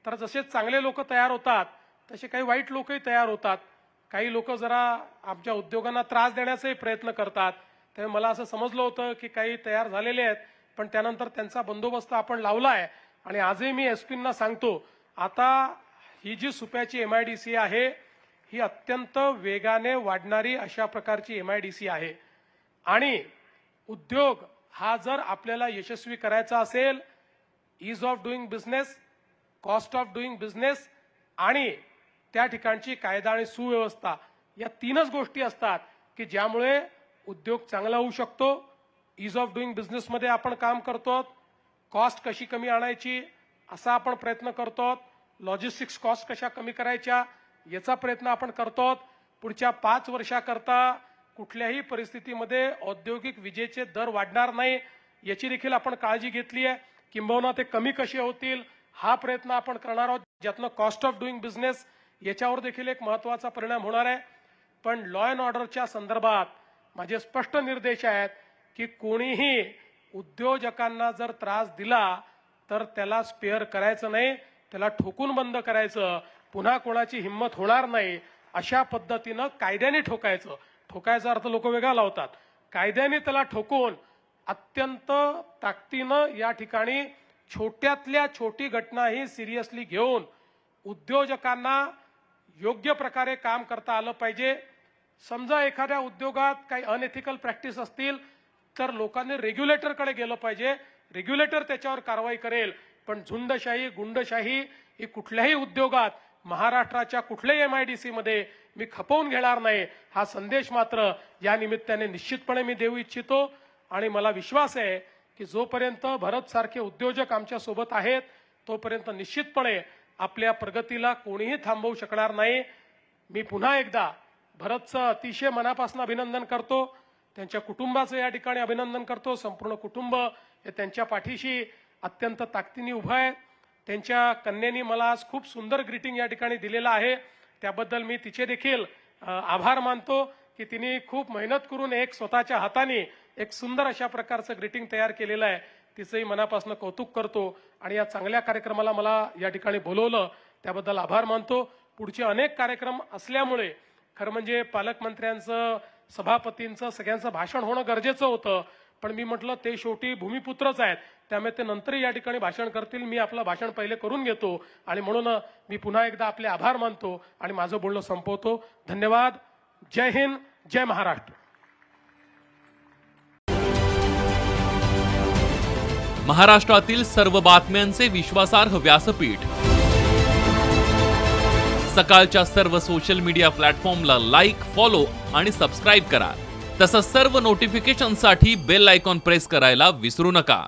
तर जसे चांगले लोक तयार होतात तसे काही वाईट लोकही तयार होतात. काही लोक जरा आमच्या उद्योगांना त्रास देण्याचाही प्रयत्न करतात. त्यामुळे मला असं समजलं होतं की काही तयार झालेले आहेत, पण त्यानंतर त्यांचा बंदोबस्त आपण लावला आहे. आणि आजही मी एसपींना सांगतो, आता ही जी सुप्याची MIDC आहे ही अत्यंत वेगाने वाढणारी अशा प्रकारची MIDC आहे. आणि उद्योग हा जर आपल्याला यशस्वी करायचा असेल, ease of doing business, cost of doing business आणि त्या ठिकाणची कायदा आणि सुव्यवस्था, या तीनच गोष्टी असतात की ज्यामुळे उद्योग चांगला होऊ शकतो. ईज ऑफ डुईंग बिझनेसमध्ये आपण काम करतो, कॉस्ट कशी कमी आणायची असा आपण प्रयत्न करतो, लॉजिस्टिक्स कॉस्ट कशा कमी करायच्या याचा प्रयत्न आपण करतो. पुढच्या 5 वर्षाकरता कुठल्याही परिस्थितीमध्ये औद्योगिक विजेचे दर वाढणार नाही याची देखील आपण काळजी घेतली आहे. किंबहुना ते कमी कसे होतील हा प्रयत्न आपण करणार आहोत, ज्यातनं कॉस्ट ऑफ डुईंग बिझनेस याच्यावर देखील एक महत्त्वाचा परिणाम होणार आहे. पण लॉ अँड ऑर्डरच्या संदर्भात माझे स्पष्ट निर्देश आहेत की कोणीही उद्योजकांना जर त्रास दिला तर त्याला स्पेअर करायचं नाही, त्याला ठोकून बंद करायचं, पुन्हा कोणाची हिंमत होणार नाही अशा पद्धतीनं कायद्याने ठोकायचं. ठोकायचा अर्थ लोक वेगळा लावतात, कायद्याने त्याला ठोकून अत्यंत ताकदीनं या ठिकाणी छोट्यातल्या छोटी घटनाही सिरियसली घेऊन उद्योजकांना योग्य प्रकारे काम करता आलं पाहिजे. समजा एखाद्या उद्योगात काही अनएथिकल प्रॅक्टिस असतील तर लोकांनी रेग्युलेटरकडे गेलं पाहिजे, रेग्युलेटर त्याच्यावर कारवाई करेल. पण झुंडशाही गुंडशाही ही कुठल्याही उद्योगात महाराष्ट्राच्या कुठल्याही MIDC मध्ये मी खपवून घेणार नाही हा संदेश मात्र या निमित्ताने निश्चितपणे मी देऊ इच्छितो. आणि मला विश्वास आहे की जोपर्यंत भरत सारखे उद्योजक आमच्या सोबत आहेत तोपर्यंत निश्चितपणे आपल्या प्रगतीला कोणीही थांबवू शकणार नाही. मी पुन्हा एकदा भरतचं अतिशय मनापासून अभिनंदन करतो, त्यांच्या कुटुंबाचं या ठिकाणी अभिनंदन करतो. संपूर्ण कुटुंब हे त्यांच्या पाठीशी अत्यंत ताकदीने उभं आहे. त्यांच्या कन्येनी मला आज खूप सुंदर ग्रीटिंग या ठिकाणी दिलेलं आहे, त्याबद्दल मी तिचे देखील आभार मानतो की तिने खूप मेहनत करून एक स्वतःच्या हाताने एक सुंदर अशा प्रकारचं ग्रीटिंग तयार केलेलं आहे. तिचंही मनापासून कौतुक करतो आणि या चांगल्या कार्यक्रमाला मला या ठिकाणी बोलवलं त्याबद्दल आभार मानतो. पुढचे अनेक कार्यक्रम असल्यामुळे खरं म्हणजे पालकमंत्र्यांचं, सभापतींचं, सगळ्यांचं भाषण होणं गरजेचं होतं, पण मी म्हटलं ते शेवटी भूमिपुत्रच आहेत, त्यामुळे ते नंतर या ठिकाणी भाषण करतील, मी आपलं भाषण पहिले करून घेतो. आणि म्हणून मी पुन्हा एकदा आपले आभार मानतो आणि माझं बोलणं संपवतो. धन्यवाद. जय हिंद, जय महाराष्ट्र. महाराष्ट्रातील सर्व बातम्यांचे विश्वासार्ह व्यासपीठ. सकाळच्या सर्व सोशल मीडिया प्लॅटफॉर्मला लाईक, फॉलो आणि सबस्क्राईब करा. तसंच सर्व नोटिफिकेशनसाठी बेल आयकॉन प्रेस करायला विसरू नका.